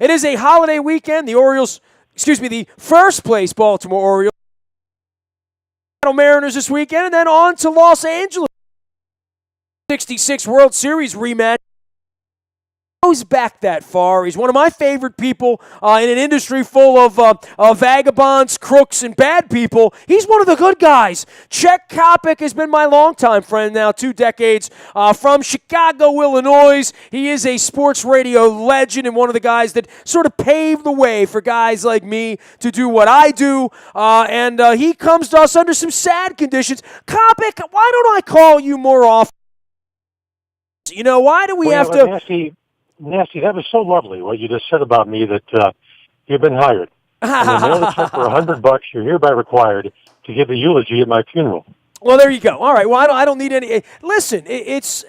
It is a holiday weekend. The first place Baltimore Orioles, Mariners this weekend, and then on to Los Angeles. 66 World Series rematch. Goes back that far. He's one of my favorite people in an industry full of vagabonds, crooks, and bad people. He's one of the good guys. Chet Kopic has been my longtime friend now, 2 decades, from Chicago, Illinois. He is a sports radio legend and one of the guys that sort of paved the way for guys like me to do what I do. And he comes to us under some sad conditions. Kopic, why don't I call you more often? You know, why do we have to... Nasty, that was so lovely what you just said about me that you've been hired. And the mail the check for $100. You're hereby required to give a eulogy at my funeral. Well, there you go. All right. Well, I don't need any. Listen, it's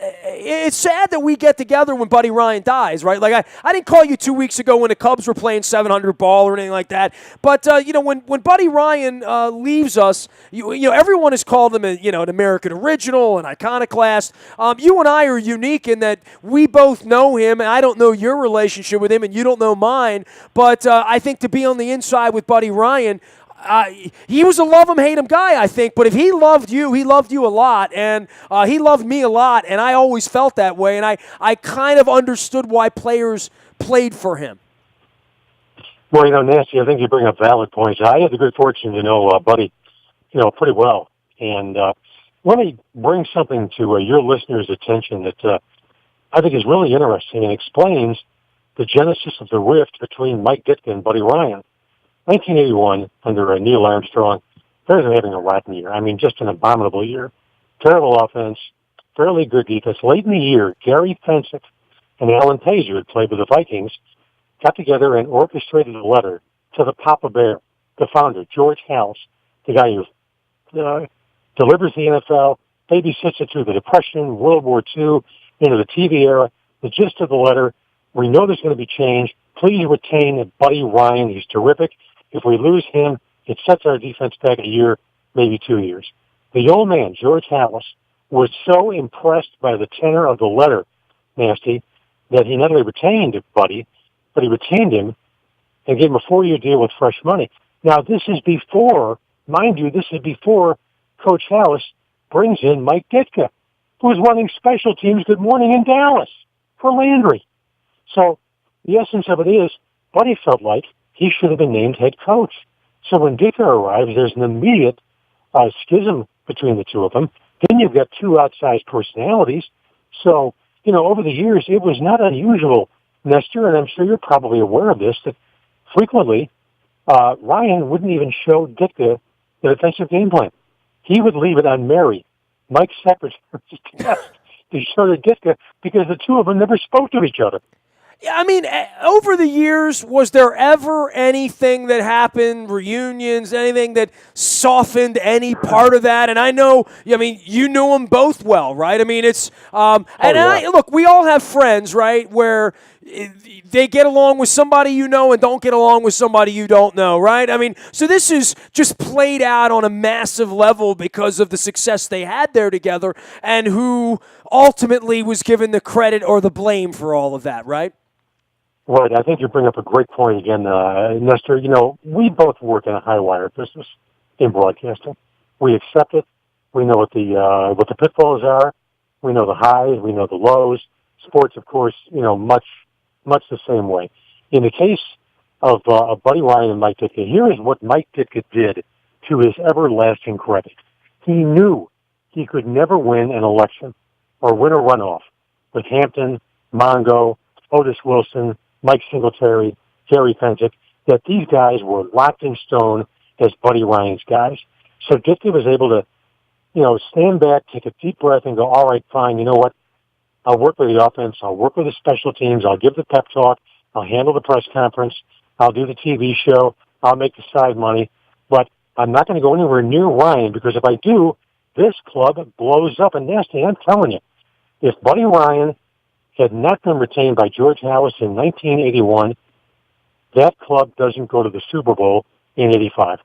sad that we get together when Buddy Ryan dies, right? Like I didn't call you 2 weeks ago when the Cubs were playing 700 ball or anything like that. But when Buddy Ryan leaves us, everyone has called him an American original, an iconoclast. You and I are unique in that we both know him, and I don't know your relationship with him, and you don't know mine. But I think to be on the inside with Buddy Ryan. He was a love him, hate him guy, I think. But if he loved you a lot, and he loved me a lot, and I always felt that way. And I kind of understood why players played for him. Well, Nancy, I think you bring up valid points. I had the good fortune to know Buddy, pretty well. And let me bring something to your listeners' attention that I think is really interesting and explains the genesis of the rift between Mike Ditka and Buddy Ryan. 1981, under Neil Armstrong, they're having a rotten year. I mean, just an abominable year. Terrible offense, fairly good defense. Late in the year, Gary Fensick and Alan Page, who had played with the Vikings, got together and orchestrated a letter to the Papa Bear, the founder, George Halas, the guy who delivers the NFL, babysits it through the Depression, World War II, into the TV era. The gist of the letter, we know there's going to be change. Please retain Buddy Ryan. He's terrific. If we lose him, it sets our defense back a year, maybe 2 years. The old man, George Halas, was so impressed by the tenor of the letter, Nasty, that he not only retained Buddy, but he retained him and gave him a 4-year deal with fresh money. Now, this is before, mind you, Coach Halas brings in Mike Ditka, who's running special teams Good Morning in Dallas for Landry. So the essence of it is, Buddy felt like he should have been named head coach. So when Ditka arrives, there's an immediate schism between the two of them. Then you've got 2 outsized personalities. So, over the years, it was not unusual, Nestor, and I'm sure you're probably aware of this, that frequently Ryan wouldn't even show Ditka the defensive game plan. He would leave it on Mary, Mike's secretary's desk, to show to Ditka because the two of them never spoke to each other. I mean, over the years, was there ever anything that happened, reunions, anything that softened any part of that? And I know, you knew them both well, right? I mean, it's, look, we all have friends, right, where they get along with somebody you know and don't get along with somebody you don't know, right? I mean, so this is just played out on a massive level because of the success they had there together and who ultimately was given the credit or the blame for all of that, right? Right. I think you bring up a great point again, Nestor. We both work in a high-wire business in broadcasting. We accept it. We know what the pitfalls are. We know the highs. We know the lows. Sports, of course, much the same way. In the case of Buddy Ryan and Mike Ditka, here is what Mike Ditka did to his everlasting credit. He knew he could never win an election or win a runoff with Hampton, Mongo, Otis Wilson, Mike Singletary, Gary Fensick, that these guys were locked in stone as Buddy Ryan's guys. So Ditka was able to, stand back, take a deep breath, and go, all right, fine, you know what? I'll work with the offense. I'll work with the special teams. I'll give the pep talk. I'll handle the press conference. I'll do the TV show. I'll make the side money. But I'm not going to go anywhere near Ryan because if I do, this club blows up. And Nasty, I'm telling you, if Buddy Ryan had not been retained by George Halas in 1981, that club doesn't go to the Super Bowl in 85.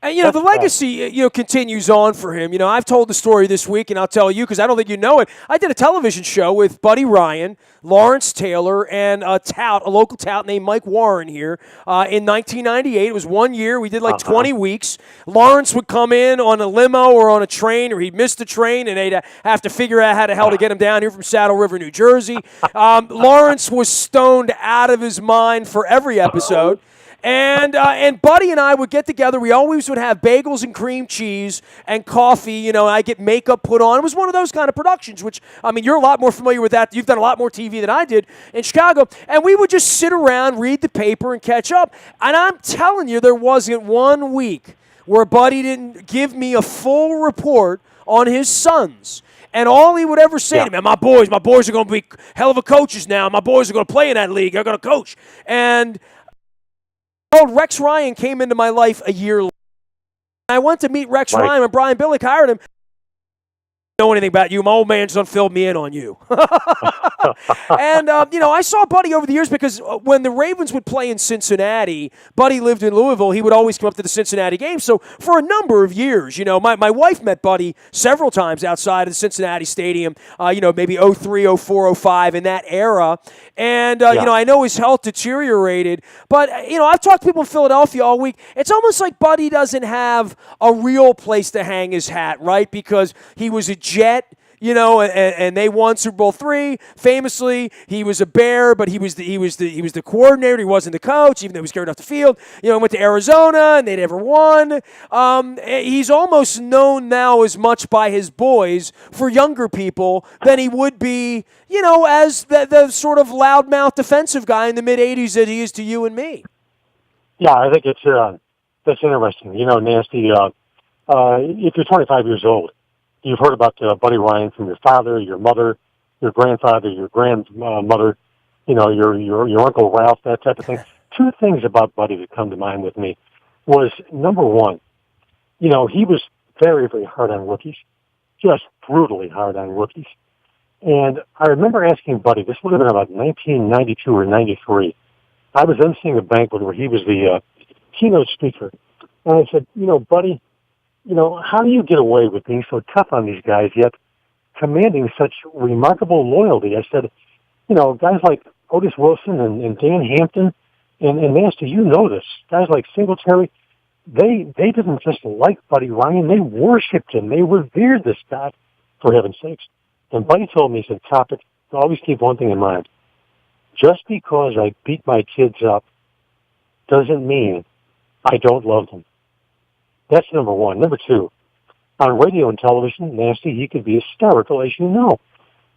And, the legacy, continues on for him. I've told the story this week, and I'll tell you because I don't think you know it. I did a television show with Buddy Ryan, Lawrence Taylor, and a local tout named Mike Warren here in 1998. It was 1 year. We did like 20 weeks. Lawrence would come in on a limo or on a train, or he'd miss the train, and they'd have to figure out how the hell to get him down here from Saddle River, New Jersey. Lawrence was stoned out of his mind for every episode. And Buddy and I would get together. We always would have bagels and cream cheese and coffee. I get makeup put on. It was one of those kind of productions, which, you're a lot more familiar with that. You've done a lot more TV than I did in Chicago. And we would just sit around, read the paper, and catch up. And I'm telling you, there wasn't 1 week where Buddy didn't give me a full report on his sons. And all he would ever say to me, my boys are going to be hell of a coaches now. My boys are going to play in that league. They're going to coach. And Rex Ryan came into my life a year later. I went to meet Rex Ryan when Brian Billick hired him. Know anything about you? My old man's done filled me in on you. And, I saw Buddy over the years because when the Ravens would play in Cincinnati, Buddy lived in Louisville. He would always come up to the Cincinnati games. So for a number of years, my wife met Buddy several times outside of the Cincinnati Stadium, maybe 03, 04, 05 in that era. And, I know his health deteriorated. But, I've talked to people in Philadelphia all week. It's almost like Buddy doesn't have a real place to hang his hat, right? Because he was a Jet, and they won Super Bowl III. Famously, he was a Bear, but he was the coordinator. He wasn't the coach, even though he was carried off the field. Went to Arizona, and they never won. He's almost known now as much by his boys for younger people than he would be, as the sort of loudmouth defensive guy in the mid-'80s that he is to you and me. Yeah, I think that's interesting. Nasty, if you're 25 years old, you've heard about Buddy Ryan from your father, your mother, your grandfather, your grandmother, your Uncle Ralph, that type of thing. Two things about Buddy that come to mind with me was, number one, he was very, very hard on rookies, just brutally hard on rookies. And I remember asking Buddy, this would have been about 1992 or 93. I was emceeing a banquet where he was the keynote speaker. And I said, Buddy, how do you get away with being so tough on these guys, yet commanding such remarkable loyalty? I said, guys like Otis Wilson and Dan Hampton, and Nasty, this. Guys like Singletary, they didn't just like Buddy Ryan, they worshipped him. They revered this guy, for heaven's sakes. And Buddy told me, he said, Topic, always keep one thing in mind. Just because I beat my kids up doesn't mean I don't love them. That's number one. Number two, on radio and television, Nasty, he could be hysterical, as you know.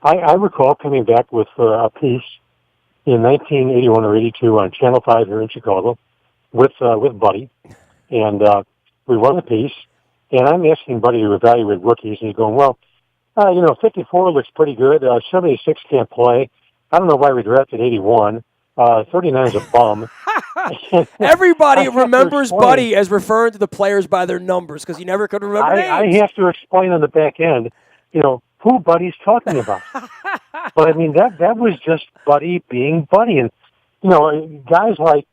I recall coming back with a piece in 1981 or 82 on Channel 5 here in Chicago with Buddy, and we run the piece, and I'm asking Buddy to evaluate rookies, and he's going, 54 looks pretty good. 76 can't play. I don't know why we drafted 81. 39 is a bum. Everybody remembers Buddy as referring to the players by their numbers because he never could remember names. I have to explain on the back end, who Buddy's talking about. But that was just Buddy being Buddy, and guys like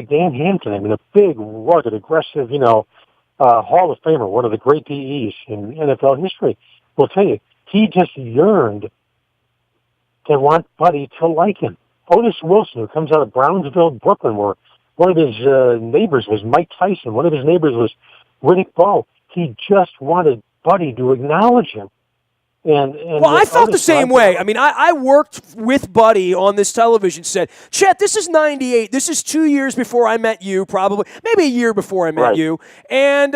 Dan Hampton. A big, rugged, aggressive, Hall of Famer, one of the great DEs in NFL history. Will tell you, he just yearned to want Buddy to like him. Otis Wilson, who comes out of Brownsville, Brooklyn, where one of his neighbors was Mike Tyson. One of his neighbors was Riddick Bowe. He just wanted Buddy to acknowledge him. And I felt the same way. I worked with Buddy on this television set. Chet, this is 98. This is 2 years before I met you, probably. Maybe a year before I met you. And,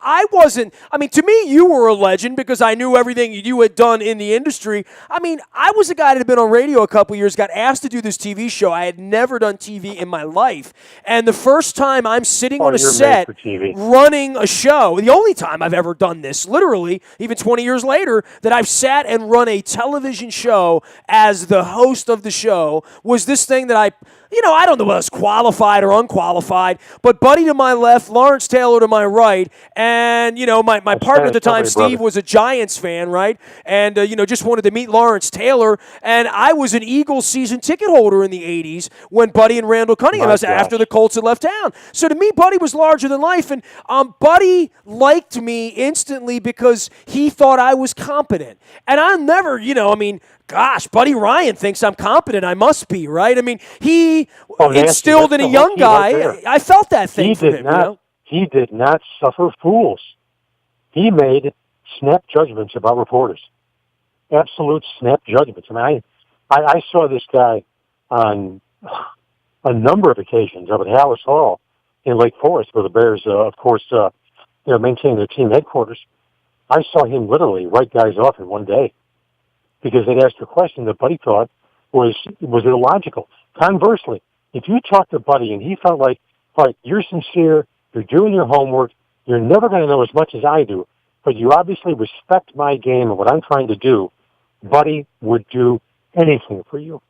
I wasn't, to me, you were a legend because I knew everything you had done in the industry. I was a guy that had been on radio a couple years, got asked to do this TV show. I had never done TV in my life. And the first time I'm sitting on a set running a show, the only time I've ever done this, literally, even 20 years later, that I've sat and run a television show as the host of the show was this thing that I don't know whether it's qualified or unqualified, but Buddy to my left, Lawrence Taylor to my right, and And, my partner at the time, Steve, was a Giants fan, right? And, just wanted to meet Lawrence Taylor. And I was an Eagles season ticket holder in the 80s when Buddy and Randall Cunningham was after the Colts had left town. So to me, Buddy was larger than life. And Buddy liked me instantly because he thought I was competent. And I never, gosh, Buddy Ryan thinks I'm competent. I must be, right? I mean, he instilled in a young guy. Right, I felt that thing from him. He did not suffer fools. He made snap judgments about reporters. Absolute snap judgments. I mean, I saw this guy on a number of occasions up at Hallis Hall in Lake Forest, where the Bears, of course, maintain their team headquarters. I saw him literally write guys off in one day because they'd asked a question that Buddy thought was illogical. Conversely, if you talk to Buddy and he felt like, all right, you're sincere, you're doing your homework, you're never going to know as much as I do, but you obviously respect my game and what I'm trying to do, Buddy would do anything for you.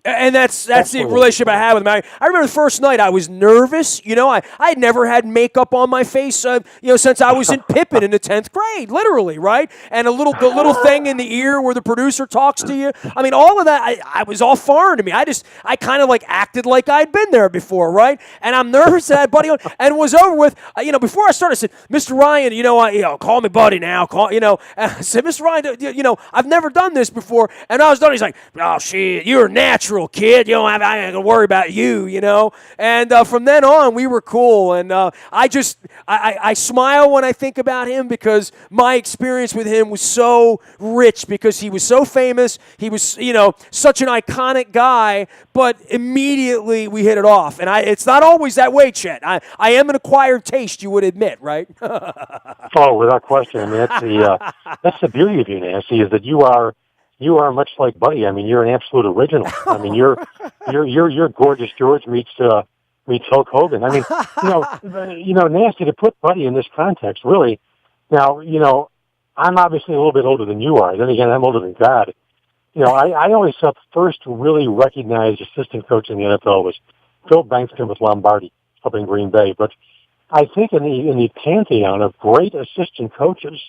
And that's the relationship I had with him. I remember the first night I was nervous. I had never had makeup on my face, since I was in Pippin in the 10th grade, literally, right? And the little thing in the ear where the producer talks to you. I mean, all of that, I was all foreign to me. I kind of acted like I'd been there before, right? And I'm nervous that Buddy on, and it was over with. Before I started, I said, Mr. Ryan, call me Buddy now. And I said, Mr. Ryan, I've never done this before. And I was done. He's like, oh, shit, you're natural, kid. I ain't gonna worry about you, And from then on, we were cool. And I smile when I think about him because my experience with him was so rich because he was so famous. He was, such an iconic guy. But immediately we hit it off. And it's not always that way, Chet. I am an acquired taste, you would admit, right? Oh, without question. I mean, that's the beauty of you, Nancy, is that you are much like Buddy. I mean, you're an absolute original. I mean, you're Gorgeous George meets Hulk Hogan. I mean, Nancy, to put Buddy in this context, really. Now, I'm obviously a little bit older than you are. Then again, I'm older than God. I always thought the first really recognized assistant coach in the NFL was Phil Bankston with Lombardi up in Green Bay. But I think in the pantheon of great assistant coaches,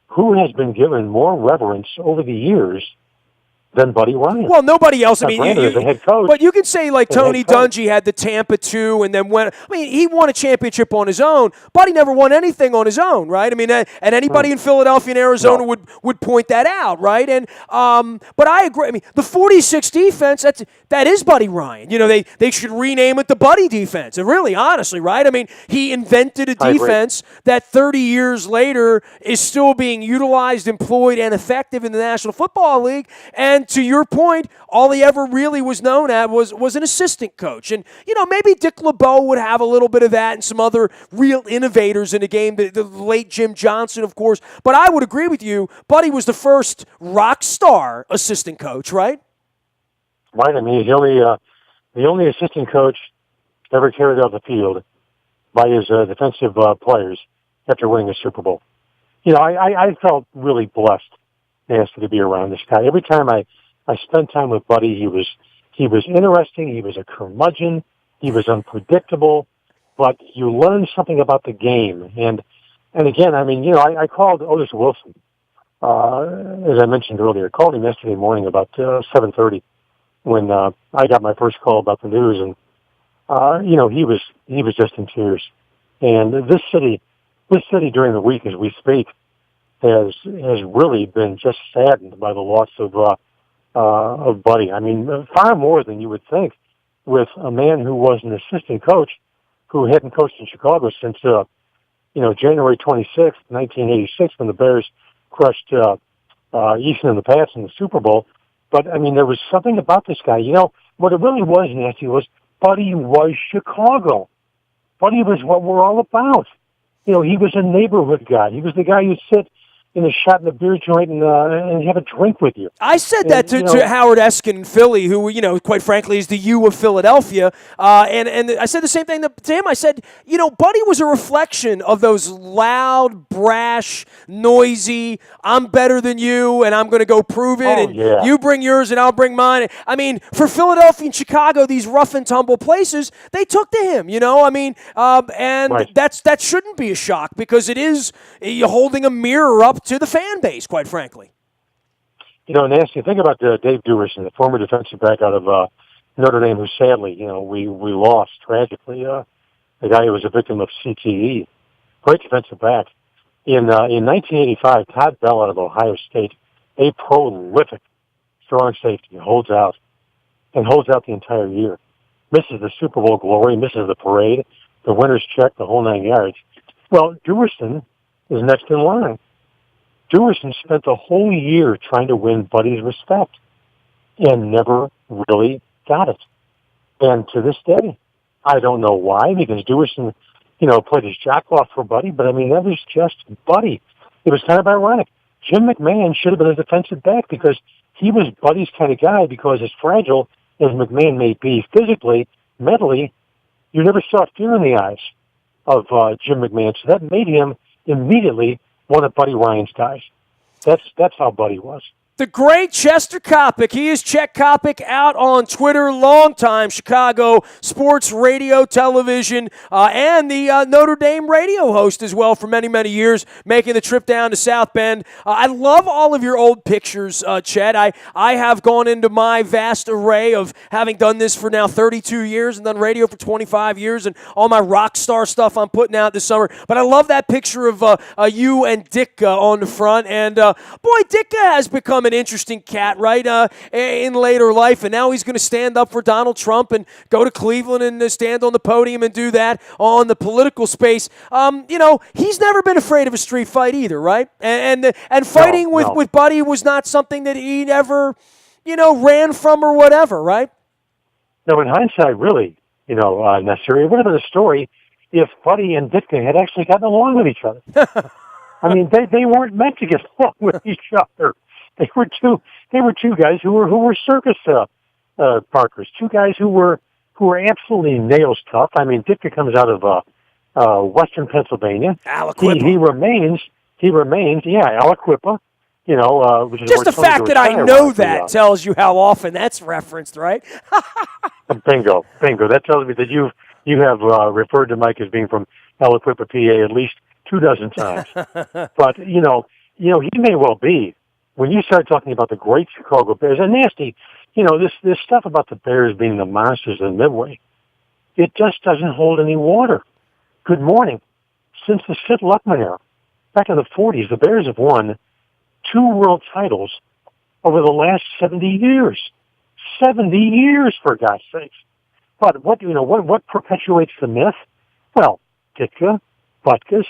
who has been given more reverence over the years than Buddy Ryan? Well, nobody else. I mean, as a head coach, but you can say Tony Dungy had the Tampa 2 and then went. I mean, he won a championship on his own. Buddy never won anything on his own, right? I mean, and anybody in Philadelphia and Arizona would point that out, right? And but I agree. I mean, the 46 defense that is Buddy Ryan. They should rename it the Buddy defense. Really, honestly, right? I mean, he invented a defense that 30 years later is still being utilized, employed, and effective in the National Football League. And to your point, all he ever really was known at was an assistant coach. And, maybe Dick LeBeau would have a little bit of that and some other real innovators in the game, the late Jim Johnson, of course. But I would agree with you, Buddy was the first rock star assistant coach, right? Right. I mean, he's the only assistant coach ever carried out the field by his defensive players after winning a Super Bowl. I felt really blessed, Nancy, to be around this guy. Every time I spent time with Buddy, he was interesting. He was a curmudgeon. He was unpredictable, but you learned something about the game. And again, I mean, I called Otis Wilson, as I mentioned earlier. I called him yesterday morning about 7:30 when I got my first call about the news, and he was just in tears. And this city during the week as we speak has really been just saddened by the loss of Buddy. I mean, far more than you would think with a man who was an assistant coach who hadn't coached in Chicago since January 26th, 1986, when the Bears crushed Easton and the Pats in the Super Bowl. But I mean, there was something about this guy. What it really was, Nancy, was Buddy was Chicago. Buddy was what we're all about. He was a neighborhood guy. He was the guy who'd sit in a shot in the beer joint and have a drink with you. I said that to Howard Eskin in Philly, who, quite frankly, is the U of Philadelphia. And I said the same thing to him. I said, Buddy was a reflection of those loud, brash, noisy, I'm better than you, and I'm going to go prove it, you bring yours and I'll bring mine. I mean, for Philadelphia and Chicago, these rough and tumble places, they took to him, right. That shouldn't be a shock because it is holding a mirror up to the fan base, quite frankly. Nasty, think about Dave Duerson, the former defensive back out of Notre Dame, who sadly, we lost tragically. The guy who was a victim of CTE, great defensive back. In 1985, Todd Bell out of Ohio State, a prolific, strong safety, holds out the entire year. Misses the Super Bowl glory, misses the parade, the winner's check, the whole 9 yards. Well, Duerson is next in line. Duerson spent the whole year trying to win Buddy's respect and never really got it. And to this day, I don't know why, because Duerson, played his jack off for Buddy, but that was just Buddy. It was kind of ironic. Jim McMahon should have been a defensive back because he was Buddy's kind of guy, because as fragile as McMahon may be physically, mentally, you never saw fear in the eyes of Jim McMahon. So that made him immediately one of Buddy Ryan's guys. That's how Buddy was. The great Chester Kopic. He is Chet Kopic out on Twitter, longtime Chicago sports radio, television, and the Notre Dame radio host as well for many, many years, making the trip down to South Bend. I love all of your old pictures, Chet. I have gone into my vast array of having done this for now 32 years and done radio for 25 years and all my rock star stuff I'm putting out this summer. But I love that picture of you and Ditka on the front. And, boy, Ditka has become an interesting cat, right, in later life, and now he's going to stand up for Donald Trump and go to Cleveland and stand on the podium and do that on the political space. He's never been afraid of a street fight either, right? And fighting with Buddy was not something that he ever, ran from or whatever, right? No, in hindsight, really, Nestor, it would have been a story if Buddy and Ditka had actually gotten along with each other. They weren't meant to get along with each other. They were two guys who were circus parkers, two guys who were absolutely nails tough. Ditka comes out of Western Pennsylvania. Aliquippa. He remains, Aliquippa. Which is just the fact that I know that tells you how often that's referenced, right? Bingo. That tells me that you have referred to Mike as being from Aliquippa, PA, at least 24 times. But he may well be. When you start talking about the great Chicago Bears, and Nasty, this stuff about the Bears being the monsters of the Midway, it just doesn't hold any water. Good morning. Since the Sid Luckman era, back in the 40s, the Bears have won 2 world titles over the last 70 years. 70 years, for God's sakes. But what perpetuates the myth? Well, Ditka, Butkus,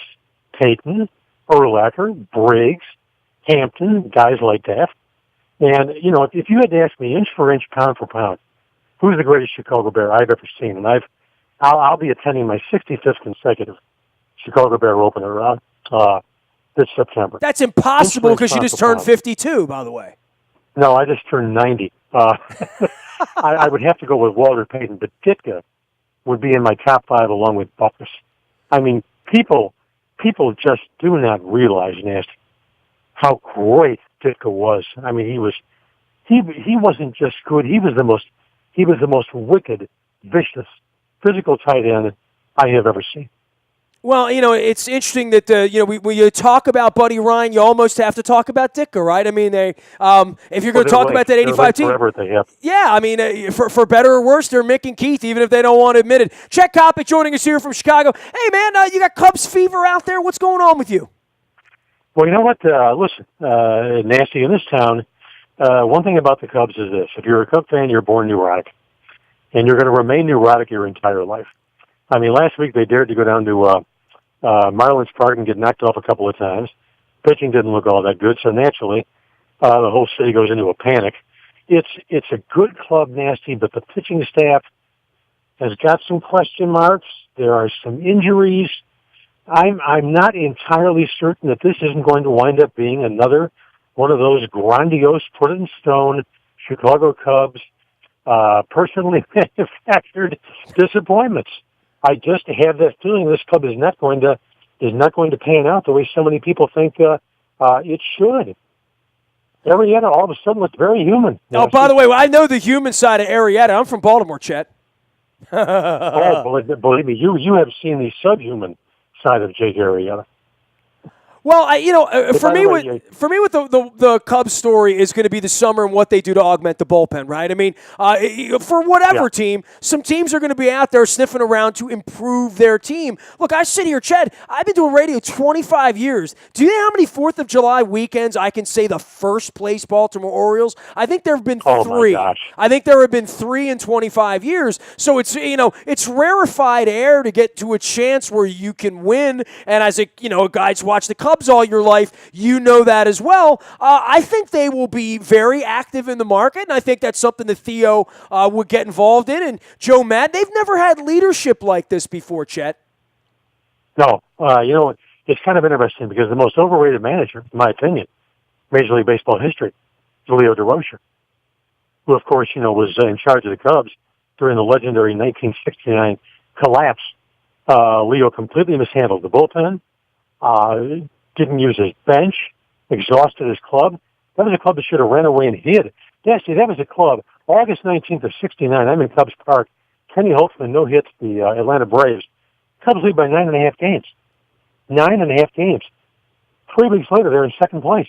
Payton, Urlacher, Briggs, Hampton, guys like that. And, if you had to ask me inch for inch, pound for pound, who's the greatest Chicago Bear I've ever seen? And I'll be attending my 65th consecutive Chicago Bear opener this September. That's impossible because you just turned 52, by the way. No, I just turned 90. I would have to go with Walter Payton, but Ditka would be in my top 5 along with Butkus. People just do not realize, Nasty, how great Ditka was. He wasn't just good. He was the most wicked, vicious, physical tight end I have ever seen. Well, it's interesting that when you talk about Buddy Ryan, you almost have to talk about Ditka, right? If you're going to talk about that 85 team, forever they have. Yeah, for better or worse, they're Mick and Keith, even if they don't want to admit it. Chet Kopic joining us here from Chicago. Hey, man, you got Cubs fever out there. What's going on with you? Well, you know what? Listen, Nasty, in this town, one thing about the Cubs is this. If you're a Cub fan, you're born neurotic. And you're going to remain neurotic your entire life. Last week they dared to go down to Marlins Park and get knocked off a couple of times. Pitching didn't look all that good, so naturally the whole city goes into a panic. It's a good club, Nasty, but the pitching staff has got some question marks. There are some injuries. I'm not entirely certain that this isn't going to wind up being another one of those grandiose, put in stone Chicago Cubs personally manufactured disappointments. I just have that feeling this club is not going to pan out the way so many people think it should. Arrieta all of a sudden looks very human. Oh, by the way, I know the human side of Arrieta. I'm from Baltimore, Chet. Oh, believe me, you have seen the subhuman side of Jake Arrieta. Well, for me, with the Cubs story is going to be the summer and what they do to augment the bullpen, right? I mean, for whatever team, some teams are going to be out there sniffing around to improve their team. Look, I sit here, Chad, I've been doing radio 25 years. Do you know how many 4th of July weekends I can say the first-place Baltimore Orioles? I think there have been 3. My gosh. I think there have been 3 in 25 years. So it's rarefied air to get to a chance where you can win. And as guys watch the Cubs all your life, you know that as well. I think they will be very active in the market, and I think that's something that Theo would get involved in. And Joe Matt, they've never had leadership like this before, Chet. No, it's kind of interesting because the most overrated manager, in my opinion, Major League Baseball history, is Leo DeRocher, who, of course, was in charge of the Cubs during the legendary 1969 collapse. Leo completely mishandled the bullpen. Didn't use his bench, exhausted his club. That was a club that should have ran away and hid. Yeah, see, that was a club. August 19th of 69, I'm in Cubs Park. Kenny Holtzman no-hits the Atlanta Braves. Cubs lead by 9.5 games. 9.5 games. 3 weeks later, they're in second place.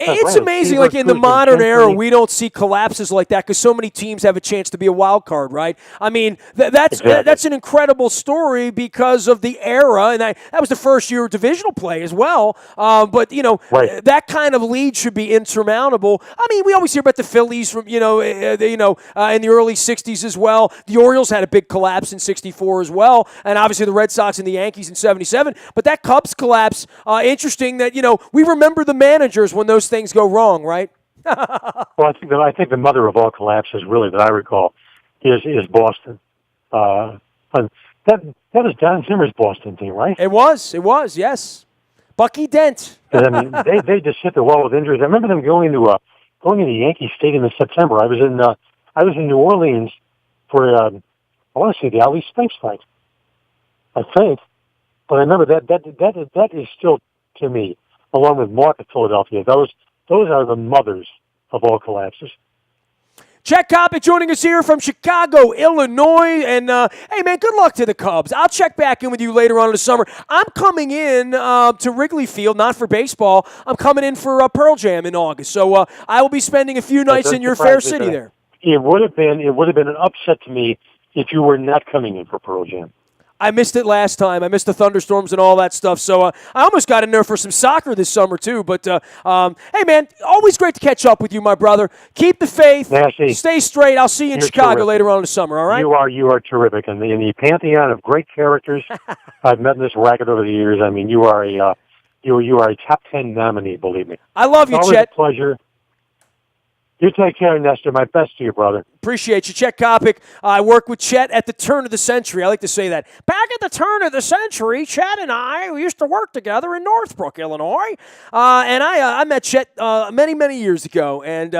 It's amazing, like in the modern era, we don't see collapses like that because so many teams have a chance to be a wild card, right? I mean, that's an incredible story because of the era, and that was the first year of divisional play as well. But that kind of lead should be insurmountable. I mean, we always hear about the Phillies from in the early ¡60s as well. The Orioles had a big collapse in ¡64 as well, and obviously the Red Sox and the Yankees in '77. But that Cubs collapse, interesting that we remember the managers when those things go wrong, right? Well, I think the mother of all collapses, really, that I recall, is Boston. That was Don Zimmer's Boston team, right? It was, yes. Bucky Dent. I mean, they just hit the wall with injuries. I remember them going into Yankee Stadium in September. I was in New Orleans for I want to say the Ali Spinks fight, I think. But I remember that is still, to me, along with Market Philadelphia, those are the mothers of all collapses. Chet Kopic joining us here from Chicago, Illinois. And, hey, man, good luck to the Cubs. I'll check back in with you later on in the summer. I'm coming in to Wrigley Field, not for baseball. I'm coming in for Pearl Jam in August. So I will be spending a few nights in your fair city there. It would have been an upset to me if you were not coming in for Pearl Jam. I missed it last time. I missed the thunderstorms and all that stuff. So I almost got in there for some soccer this summer, too. But, hey, man, always great to catch up with you, my brother. Keep the faith. Nasty. Stay straight. I'll see you in Chicago terrific. Later on in the summer, all right? You are terrific. And in the pantheon of great characters I've met in this racket over the years, I mean, you are a top 10 nominee, believe me. I love you, Always Chet. A pleasure. You take care, Nestor. My best to you, brother. Appreciate you. Chet Kopic. I work with Chet at the turn of the century. I like to say that. Back at the turn of the century, Chet and I used to work together in Northbrook, Illinois. And I met Chet many, many years ago. And,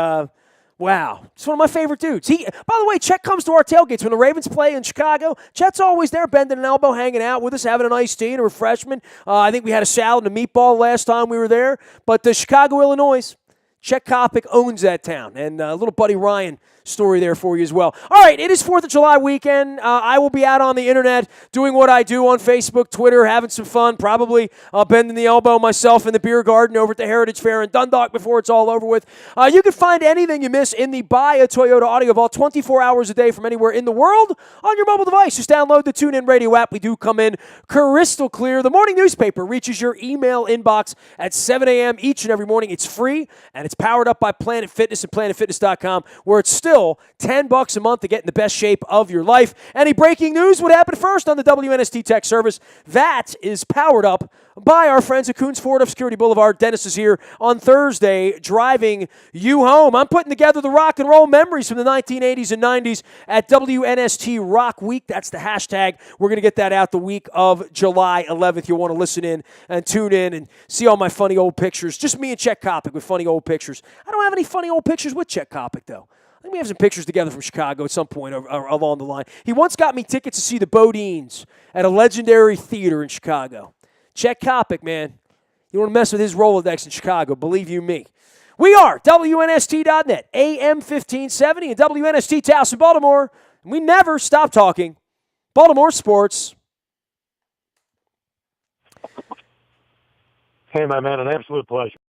wow, it's one of my favorite dudes. By the way, Chet comes to our tailgates when the Ravens play in Chicago. Chet's always there, bending an elbow, hanging out with us, having an iced tea and a refreshment. I think we had a salad and a meatball last time we were there. But Chicago, Illinois, Chet Kopic owns that town. And little buddy Ryan story there for you as well. All right, it is 4th of July weekend. I will be out on the internet doing what I do on Facebook, Twitter, having some fun, probably bending the elbow myself in the beer garden over at the Heritage Fair in Dundalk before it's all over with. You can find anything you miss in the Buy a Toyota audio vault 24 hours a day from anywhere in the world on your mobile device. Just download the TuneIn Radio app. We do come in crystal clear. The morning newspaper reaches your email inbox at 7 a.m. each and every morning. It's free, and it's powered up by Planet Fitness and PlanetFitness.com, where it's still still $10 a month to get in the best shape of your life. Any breaking news? What happened first on the WNST Tech Service? That is powered up by our friends at Coons Ford of Security Boulevard. Dennis is here on Thursday driving you home. I'm putting together the rock and roll memories from the 1980s and 90s at WNST Rock Week. That's the hashtag. We're going to get that out the week of July 11th. You'll want to listen in and tune in and see all my funny old pictures. Just me and Chet Kopic with funny old pictures. I don't have any funny old pictures with Chet Kopic, though. I think we have some pictures together from Chicago at some point along the line. He once got me tickets to see the Bodines at a legendary theater in Chicago. Chet Kopic, man. You want to mess with his Rolodex in Chicago, believe you me. We are WNST.net, AM 1570, and WNST Taos in Baltimore. And we never stop talking Baltimore sports. Hey, my man, an absolute pleasure.